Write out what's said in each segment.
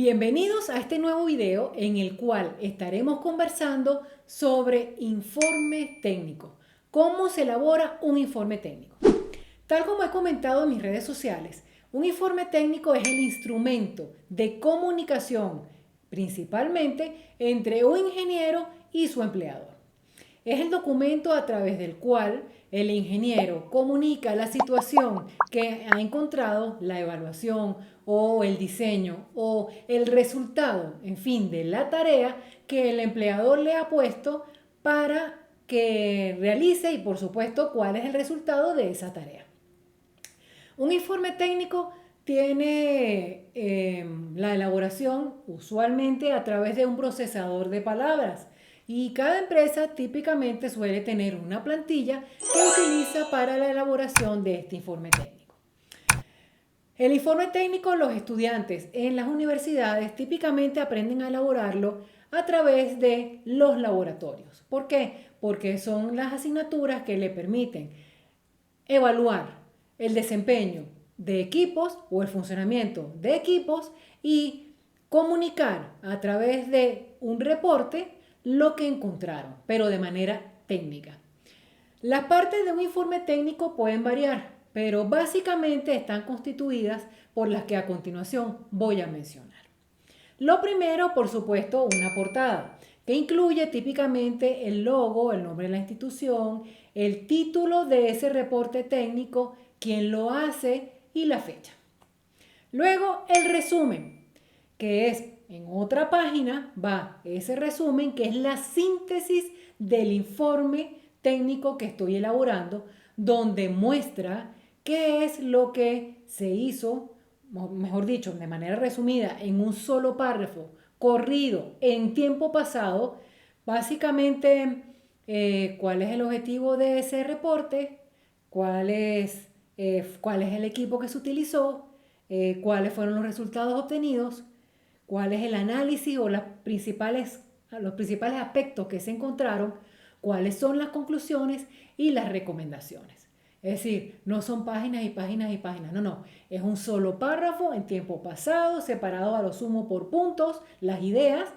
Bienvenidos a este nuevo video en el cual estaremos conversando sobre informe técnico. ¿Cómo se elabora un informe técnico? Tal como he comentado en mis redes sociales, un informe técnico es el instrumento de comunicación principalmente entre un ingeniero y su empleador. Es el documento a través del cual el ingeniero comunica la situación que ha encontrado, la evaluación o el diseño o el resultado, en fin, de la tarea que el empleador le ha puesto para que realice y por supuesto cuál es el resultado de esa tarea. Un informe técnico tiene la elaboración usualmente a través de un procesador de palabras y cada empresa típicamente suele tener una plantilla que utiliza para la elaboración de este informe técnico. El informe técnico, los estudiantes en las universidades típicamente aprenden a elaborarlo a través de los laboratorios. ¿Por qué? Porque son las asignaturas que le permiten evaluar el desempeño de equipos o el funcionamiento de equipos y comunicar a través de un reporte lo que encontraron, pero de manera técnica. Las partes de un informe técnico pueden variar, pero básicamente están constituidas por las que a continuación voy a mencionar. Lo primero, por supuesto, una portada, que incluye típicamente el logo, el nombre de la institución, el título de ese reporte técnico, quién lo hace y la fecha. Luego, el resumen, que es en otra página, va ese resumen, que es la síntesis del informe técnico que estoy elaborando, donde muestra qué es lo que se hizo, mejor dicho, de manera resumida, en un solo párrafo, corrido, en tiempo pasado, básicamente cuál es el objetivo de ese reporte, cuál es el equipo que se utilizó, cuáles fueron los resultados obtenidos, cuál es el análisis o los principales aspectos que se encontraron, cuáles son las conclusiones y las recomendaciones. Es decir, no son páginas y páginas y páginas, no, es un solo párrafo en tiempo pasado, separado a lo sumo por puntos, las ideas,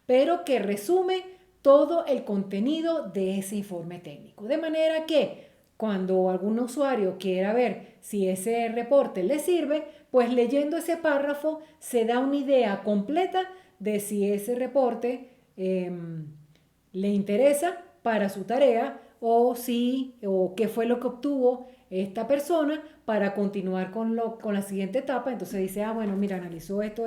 pero que resume todo el contenido de ese informe técnico. De manera que cuando algún usuario quiera ver si ese reporte le sirve, pues leyendo ese párrafo se da una idea completa de si ese reporte le interesa para su tarea o qué fue lo que obtuvo esta persona para continuar con la siguiente etapa. Entonces dice, bueno, mira, analizó esto.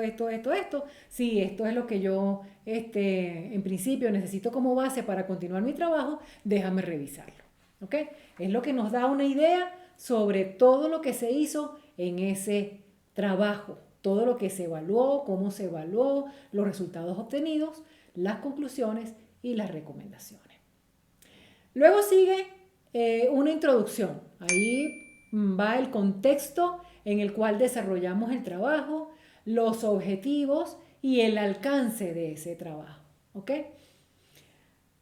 Sí, esto es lo que yo en principio necesito como base para continuar mi trabajo, déjame revisarlo. ¿Ok? Es lo que nos da una idea sobre todo lo que se hizo en ese trabajo, todo lo que se evaluó, cómo se evaluó, los resultados obtenidos, las conclusiones y las recomendaciones. Luego sigue una introducción. Ahí va el contexto en el cual desarrollamos el trabajo, los objetivos y el alcance de ese trabajo. ¿Ok?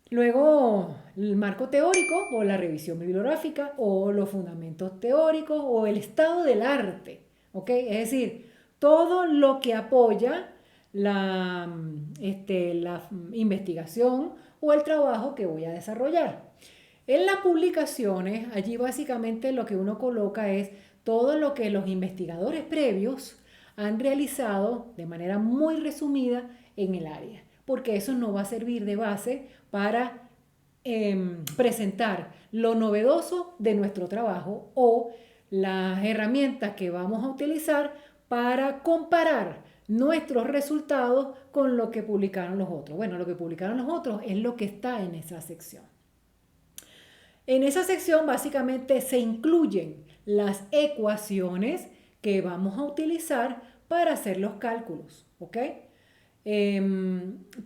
Luego, el marco teórico o la revisión bibliográfica o los fundamentos teóricos o el estado del arte. ¿Ok? Es decir, todo lo que apoya la investigación o el trabajo que voy a desarrollar. En las publicaciones, allí básicamente lo que uno coloca es todo lo que los investigadores previos han realizado de manera muy resumida en el área, porque eso nos va a servir de base para presentar lo novedoso de nuestro trabajo o las herramientas que vamos a utilizar para comparar nuestros resultados con lo que publicaron los otros. Bueno, lo que publicaron los otros es lo que está en esa sección. En esa sección básicamente se incluyen las ecuaciones que vamos a utilizar para hacer los cálculos, ¿ok?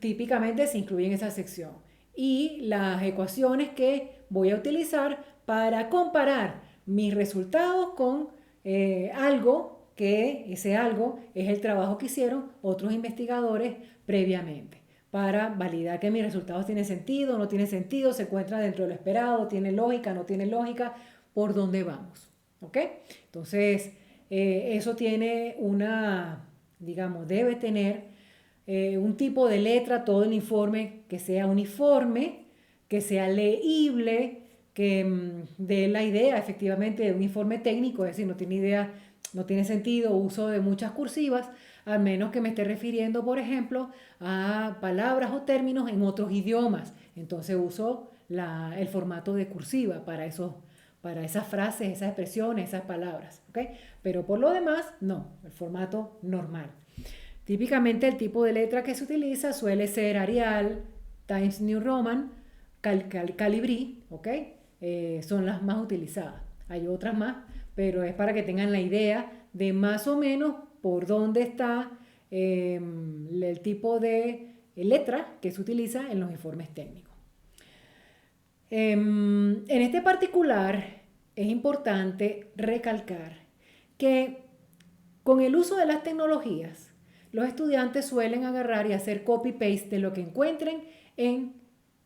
Típicamente se incluyen en esa sección. Y las ecuaciones que voy a utilizar para comparar mis resultados con algo que ese algo es el trabajo que hicieron otros investigadores previamente para validar que mis resultados tienen sentido, no tienen sentido, se encuentra dentro de lo esperado, tiene lógica, no tiene lógica, por dónde vamos. ¿Ok? Entonces, eso tiene digamos, debe tener un tipo de letra, todo el informe que sea uniforme, que sea leíble, que dé la idea efectivamente de un informe técnico, es decir, no tiene idea, no tiene sentido uso de muchas cursivas, al menos que me esté refiriendo, por ejemplo, a palabras o términos en otros idiomas. Entonces uso el formato de cursiva para esas frases, esas expresiones, esas palabras. ¿Ok? Pero por lo demás, no, el formato normal. Típicamente el tipo de letra que se utiliza suele ser Arial, Times New Roman, Calibri, ¿ok? Son las más utilizadas. Hay otras más, pero es para que tengan la idea de más o menos por dónde está el tipo de letra que se utiliza en los informes técnicos. En este particular es importante recalcar que con el uso de las tecnologías, los estudiantes suelen agarrar y hacer copy-paste de lo que encuentren en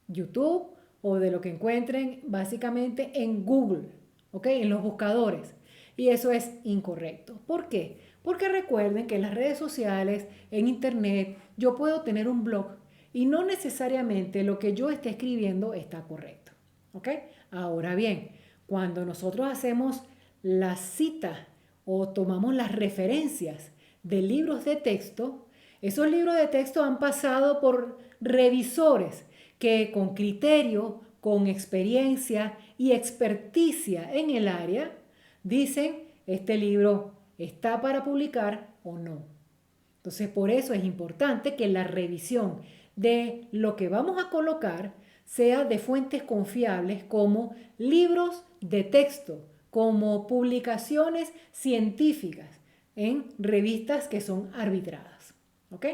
YouTube o de lo que encuentren básicamente en Google, ¿ok? En los buscadores. Y eso es incorrecto. ¿Por qué? Porque recuerden que en las redes sociales, en Internet, yo puedo tener un blog y no necesariamente lo que yo esté escribiendo está correcto, ¿ok? Ahora bien, cuando nosotros hacemos la cita o tomamos las referencias de libros de texto, esos libros de texto han pasado por revisores que con criterio, con experiencia y experticia en el área, dicen, este libro está para publicar o no. Entonces, por eso es importante que la revisión de lo que vamos a colocar sea de fuentes confiables como libros de texto, como publicaciones científicas en revistas que son arbitradas. ¿Ok?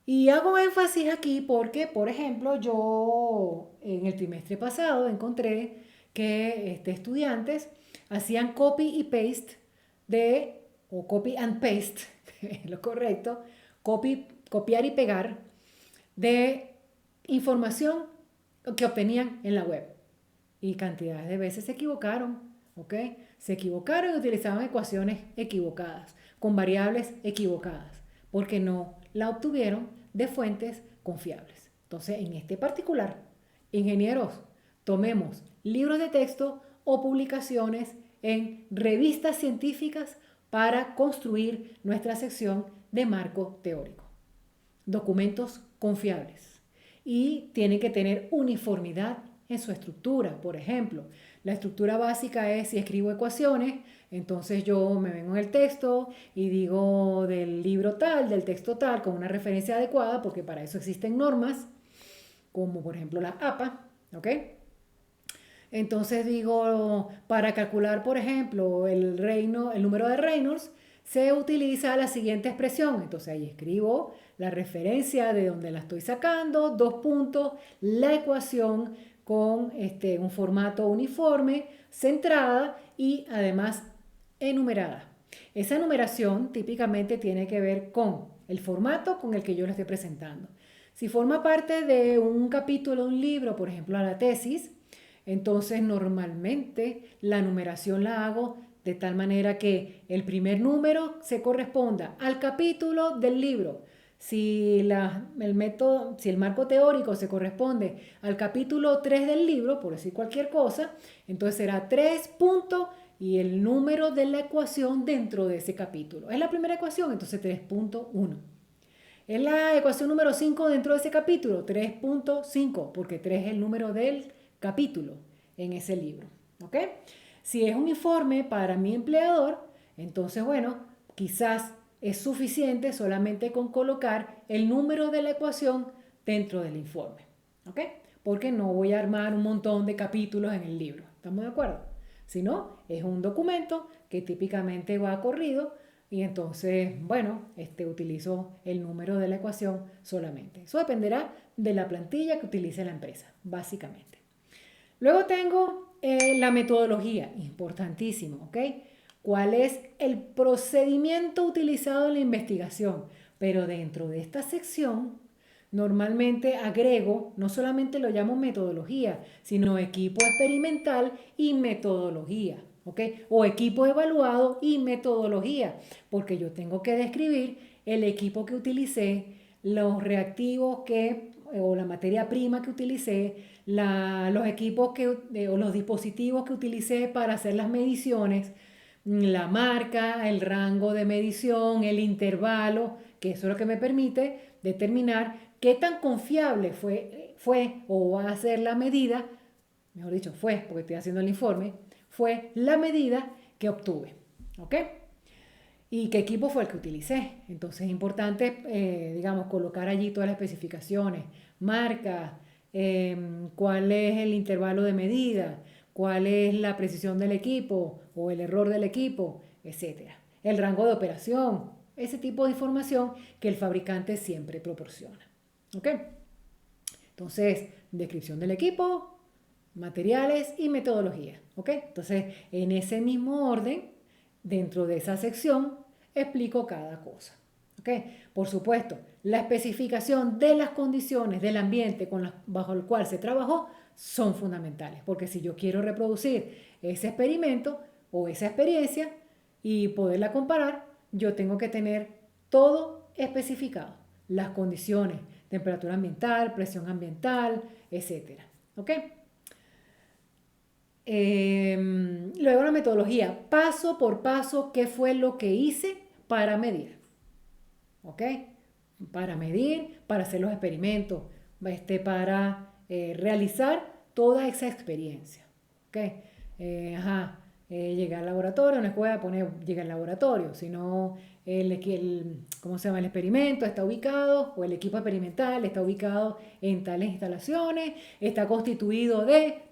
Y hago énfasis aquí porque, por ejemplo, yo en el trimestre pasado encontré que estudiantes hacían copy y paste o copy and paste, lo correcto, copiar y pegar de información que obtenían en la web. Y cantidades de veces se equivocaron, ¿ok? Se equivocaron y utilizaban ecuaciones equivocadas, con variables equivocadas, porque no la obtuvieron de fuentes confiables. Entonces, en este particular, ingenieros, tomemos libros de texto o publicaciones en revistas científicas para construir nuestra sección de marco teórico. Documentos confiables. Y tienen que tener uniformidad en su estructura. Por ejemplo, la estructura básica es si escribo ecuaciones, entonces yo me vengo en el texto y digo del libro tal, del texto tal, con una referencia adecuada, porque para eso existen normas, como por ejemplo la APA, ¿ok? Entonces digo, para calcular, por ejemplo, el número de Reynolds, se utiliza la siguiente expresión. Entonces ahí escribo la referencia de donde la estoy sacando, dos puntos, la ecuación con un formato uniforme, centrada y además enumerada. Esa numeración típicamente tiene que ver con el formato con el que yo lo estoy presentando. Si forma parte de un capítulo de un libro, por ejemplo, a la tesis, entonces normalmente la numeración la hago de tal manera que el primer número se corresponda al capítulo del libro. Si el marco teórico se corresponde al capítulo 3 del libro, por decir cualquier cosa, entonces será 3 puntos y el número de la ecuación dentro de ese capítulo. Es la primera ecuación, entonces 3.1. Es la ecuación número 5 dentro de ese capítulo, 3.5, porque 3 es el número del capítulo en ese libro. ¿Ok? Si es un informe para mi empleador, entonces, bueno, quizás es suficiente solamente con colocar el número de la ecuación dentro del informe. ¿Ok? Porque no voy a armar un montón de capítulos en el libro. ¿Estamos de acuerdo? Si no, es un documento que típicamente va corrido y entonces, bueno, utilizo el número de la ecuación solamente. Eso dependerá de la plantilla que utilice la empresa, básicamente. Luego tengo la metodología, importantísimo, ¿ok? ¿Cuál es el procedimiento utilizado en la investigación? Pero dentro de esta sección, normalmente agrego, no solamente lo llamo metodología, sino equipo experimental y metodología, ¿ok? O equipo evaluado y metodología, porque yo tengo que describir el equipo que utilicé, los reactivos o la materia prima que utilicé, los equipos o los dispositivos que utilicé para hacer las mediciones, la marca, el rango de medición, el intervalo, que eso es lo que me permite determinar qué tan confiable fue o va a ser la medida, mejor dicho, fue, porque estoy haciendo el informe, fue la medida que obtuve. ¿Ok? ¿Y qué equipo fue el que utilicé? Entonces es importante, digamos, colocar allí todas las especificaciones, marcas, cuál es el intervalo de medida, cuál es la precisión del equipo o el error del equipo, etcétera. El rango de operación, ese tipo de información que el fabricante siempre proporciona. ¿Ok? Entonces, descripción del equipo, materiales y metodología. ¿Ok? Entonces, en ese mismo orden, dentro de esa sección, explico cada cosa. ¿Ok? Por supuesto, la especificación de las condiciones del ambiente bajo el cual se trabajó son fundamentales, porque si yo quiero reproducir ese experimento o esa experiencia y poderla comparar, yo tengo que tener todo especificado, las condiciones, temperatura ambiental, presión ambiental, etcétera. ¿Ok? Luego la metodología, paso por paso, qué fue lo que hice para medir. ¿Ok? Para medir, para hacer los experimentos, para realizar toda esa experiencia. ¿Ok? Llegué al laboratorio, no es que voy a poner llegué al laboratorio, sino ¿cómo se llama? El experimento está ubicado, o el equipo experimental está ubicado en tales instalaciones, está constituido de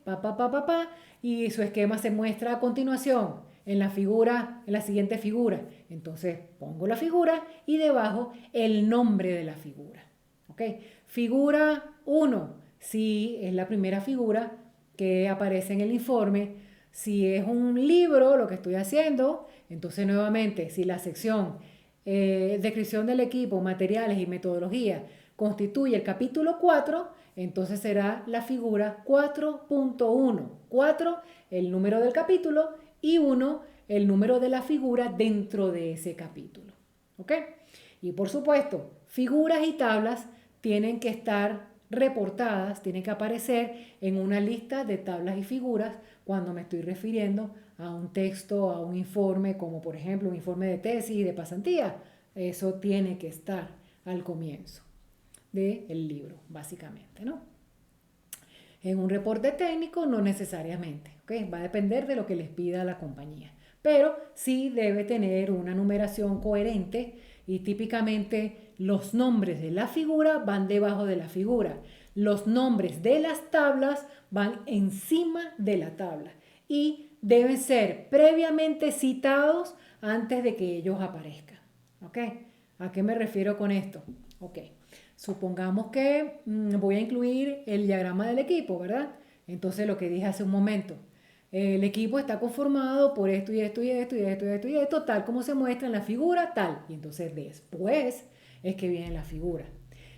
y su esquema se muestra a continuación en la figura, en la siguiente figura. Entonces pongo la figura y debajo el nombre de la figura. ¿Ok? Figura 1, si es la primera figura que aparece en el informe. Si es un libro lo que estoy haciendo, entonces nuevamente, si la sección descripción del equipo, materiales y metodología constituye el capítulo 4, entonces será la figura 4.1. 4, el número del capítulo, y 1, el número de la figura dentro de ese capítulo. ¿Ok? Y por supuesto, figuras y tablas tienen que estar reportadas, tienen que aparecer en una lista de tablas y figuras cuando me estoy refiriendo a un texto, a un informe, como por ejemplo un informe de tesis, de pasantía. Eso tiene que estar al comienzo del libro, básicamente, ¿no? En un reporte técnico no necesariamente, ¿ok? Va a depender de lo que les pida la compañía, pero sí debe tener una numeración coherente y típicamente los nombres de la figura van debajo de la figura, los nombres de las tablas van encima de la tabla y deben ser previamente citados antes de que ellos aparezcan, ¿ok? ¿A qué me refiero con esto? Ok. Supongamos que voy a incluir el diagrama del equipo, ¿verdad? Entonces lo que dije hace un momento, el equipo está conformado por esto y esto y esto y esto y esto y esto, tal como se muestra en la figura, tal. Y entonces después es que viene la figura.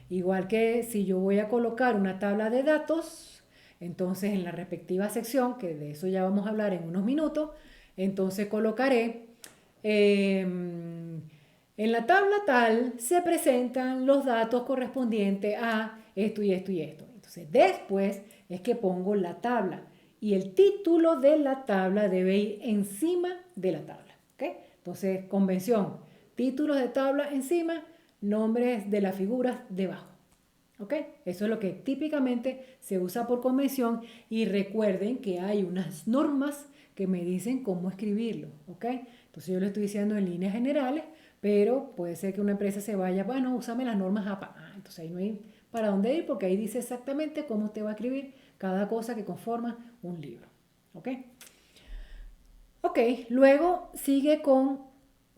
Igual que si yo voy a colocar una tabla de datos, entonces en la respectiva sección, que de eso ya vamos a hablar en unos minutos, entonces colocaré... en la tabla tal se presentan los datos correspondientes a esto y esto y esto. Entonces después es que pongo la tabla y el título de la tabla debe ir encima de la tabla. ¿Okay? Entonces, convención, títulos de tabla encima, nombres de las figuras debajo. ¿Ok? Eso es lo que típicamente se usa por convención y recuerden que hay unas normas que me dicen cómo escribirlo. ¿Ok? Entonces yo lo estoy diciendo en líneas generales, pero puede ser que una empresa se vaya, bueno, úsame las normas APA. Entonces ahí no hay para dónde ir porque ahí dice exactamente cómo usted va a escribir cada cosa que conforma un libro. ¿Ok? Ok, luego sigue con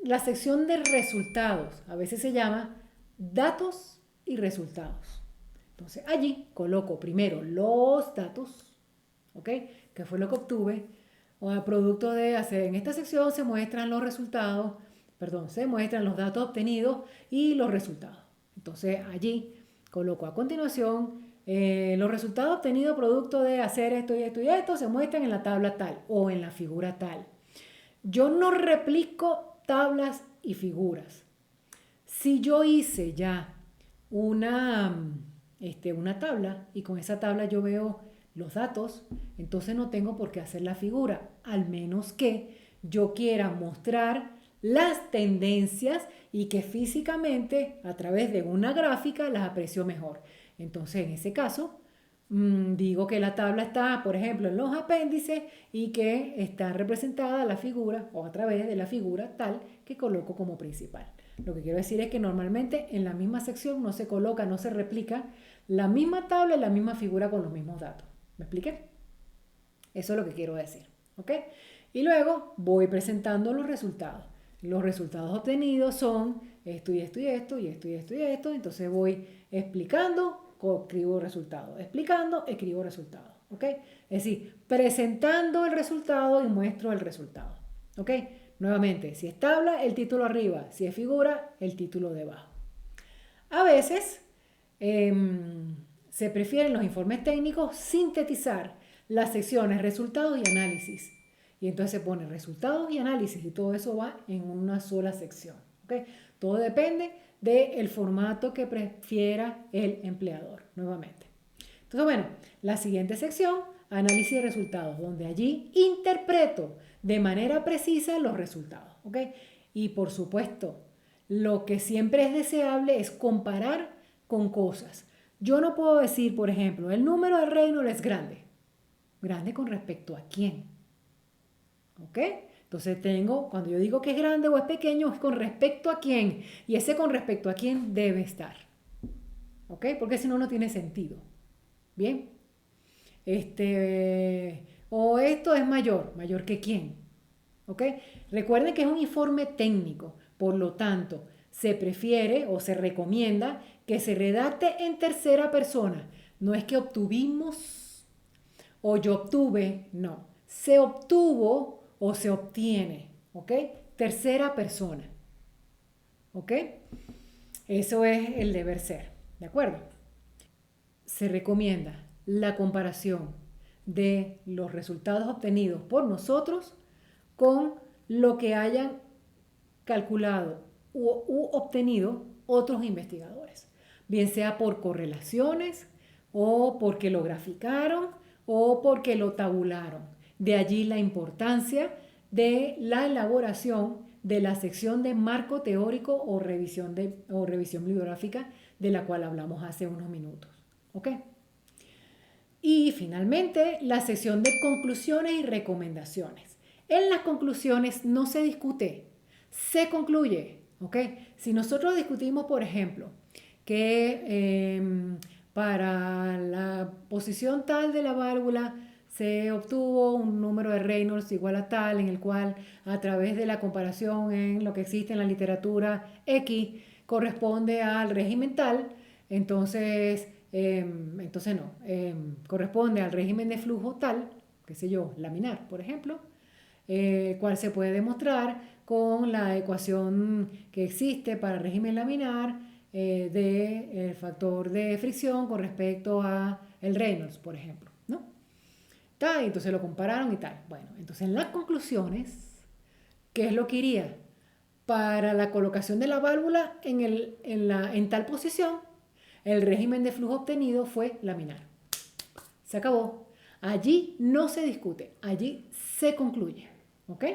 la sección de resultados. A veces se llama datos y resultados. Entonces allí coloco primero los datos, ¿ok? Que fue lo que obtuve. O a producto de hacer, en esta sección se muestran los resultados, perdón, se muestran los datos obtenidos y los resultados. Entonces allí coloco a continuación los resultados obtenidos producto de hacer esto y esto y esto se muestran en la tabla tal o en la figura tal. Yo no replico tablas y figuras. Si yo hice ya una tabla y con esa tabla yo veo los datos, entonces no tengo por qué hacer la figura, al menos que yo quiera mostrar las tendencias y que físicamente a través de una gráfica las aprecio mejor. Entonces en ese caso digo que la tabla está, por ejemplo, en los apéndices y que está representada la figura o a través de la figura tal que coloco como principal. Lo que quiero decir es que normalmente en la misma sección no se coloca, no se replica la misma tabla y la misma figura con los mismos datos. ¿Me expliqué? Eso es lo que quiero decir. ¿Ok? Y luego voy presentando los resultados. Los resultados obtenidos son esto y esto y esto y esto y esto y esto. Entonces voy explicando, escribo resultados. Explicando, escribo resultados. ¿Ok? Es decir, presentando el resultado y muestro el resultado. ¿Ok? Nuevamente, si es tabla, el título arriba. Si es figura, el título debajo. A veces se prefieren los informes técnicos sintetizar las secciones resultados y análisis. Y entonces se pone resultados y análisis y todo eso va en una sola sección. ¿Okay? Todo depende del formato que prefiera el empleador, nuevamente. Entonces, bueno, la siguiente sección, análisis de resultados, donde allí interpreto de manera precisa los resultados. ¿Okay? Y por supuesto, lo que siempre es deseable es comparar con cosas. Yo no puedo decir, por ejemplo, el número de Reynolds es grande. ¿Grande con respecto a quién? ¿Ok? Entonces cuando yo digo que es grande o es pequeño, es con respecto a quién. Y ese con respecto a quién debe estar. ¿Ok? Porque si no, no tiene sentido. ¿Bien? O esto es mayor. ¿Mayor que quién? ¿Ok? Recuerden que es un informe técnico. Por lo tanto, se prefiere o se recomienda que se redacte en tercera persona. No es que obtuvimos o yo obtuve, no. Se obtuvo o se obtiene, ¿ok? Tercera persona, ¿ok? Eso es el deber ser, ¿de acuerdo? Se recomienda la comparación de los resultados obtenidos por nosotros con lo que hayan calculado u obtenido otros investigadores, bien sea por correlaciones o porque lo graficaron o porque lo tabularon. De allí la importancia de la elaboración de la sección de marco teórico o revisión bibliográfica de la cual hablamos hace unos minutos. ¿Ok? Y finalmente, la sección de conclusiones y recomendaciones. En las conclusiones no se discute, se concluye. ¿Ok? Si nosotros discutimos, por ejemplo, que para la posición tal de la válvula se obtuvo un número de Reynolds igual a tal, en el cual a través de la comparación en lo que existe en la literatura X corresponde al régimen tal, entonces no, corresponde al régimen de flujo tal, qué sé yo, laminar, por ejemplo, cual se puede demostrar con la ecuación que existe para el régimen laminar del factor de fricción con respecto a el Reynolds, por ejemplo, ¿no? Y entonces lo compararon y tal. Bueno, entonces en las conclusiones, ¿qué es lo que iría? Para la colocación de la válvula en tal posición, el régimen de flujo obtenido fue laminar. Se acabó. Allí no se discute, allí se concluye. ¿Ok?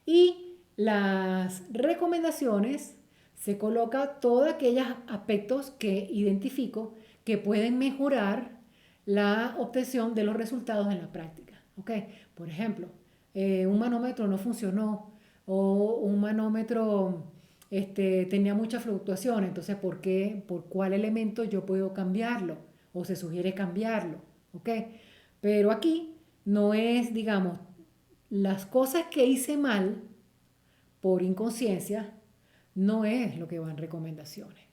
Y las recomendaciones se coloca todos aquellos aspectos que identifico que pueden mejorar la obtención de los resultados en la práctica. ¿Ok? Por ejemplo, un manómetro no funcionó o un manómetro tenía mucha fluctuación, entonces ¿por qué? ¿Por cuál elemento yo puedo cambiarlo? O se sugiere cambiarlo. ¿Ok? Pero aquí no es, digamos, las cosas que hice mal por inconsciencia no es lo que van recomendaciones.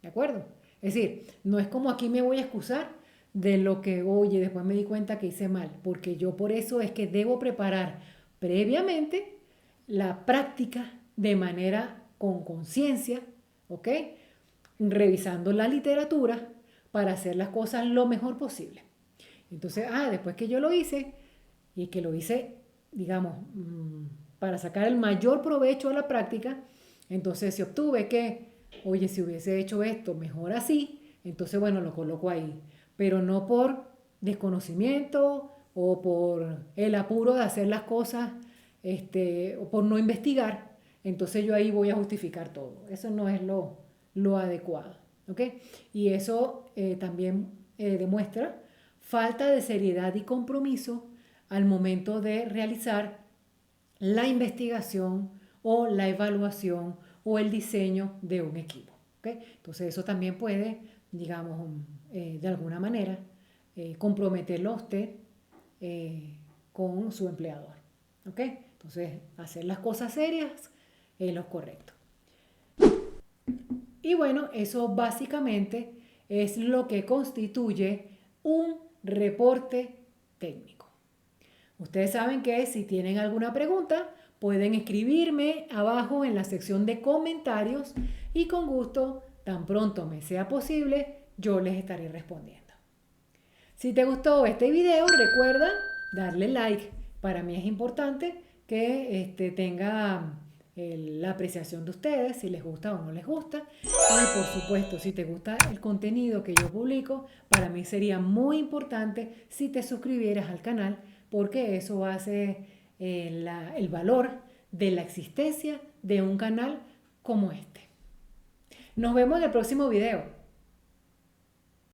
¿De acuerdo? Es decir, no es como aquí me voy a excusar de lo que, oye, después me di cuenta que hice mal, porque yo por eso es que debo preparar previamente la práctica de manera con conciencia, ¿ok? Revisando la literatura para hacer las cosas lo mejor posible. Entonces, después que yo lo hice y que lo hice, digamos, para sacar el mayor provecho a la práctica, entonces si obtuve que oye, si hubiese hecho esto mejor así, entonces bueno, lo coloco ahí, pero no por desconocimiento o por el apuro de hacer las cosas, o por no investigar, entonces yo ahí voy a justificar todo. Eso no es lo adecuado, ¿ok? Y eso también demuestra falta de seriedad y compromiso al momento de realizar la investigación o la evaluación o el diseño de un equipo. ¿Okay? Entonces eso también puede, digamos, de alguna manera, comprometerlo a usted con su empleador. ¿Okay? Entonces, hacer las cosas serias es lo correcto. Y bueno, eso básicamente es lo que constituye un reporte técnico. Ustedes saben que si tienen alguna pregunta, pueden escribirme abajo en la sección de comentarios y con gusto, tan pronto me sea posible, yo les estaré respondiendo. Si te gustó este video, recuerda darle like. Para mí es importante que tenga la apreciación de ustedes, si les gusta o no les gusta. Y por supuesto, si te gusta el contenido que yo publico, para mí sería muy importante si te suscribieras al canal, porque eso hace el valor de la existencia de un canal como este. Nos vemos en el próximo video.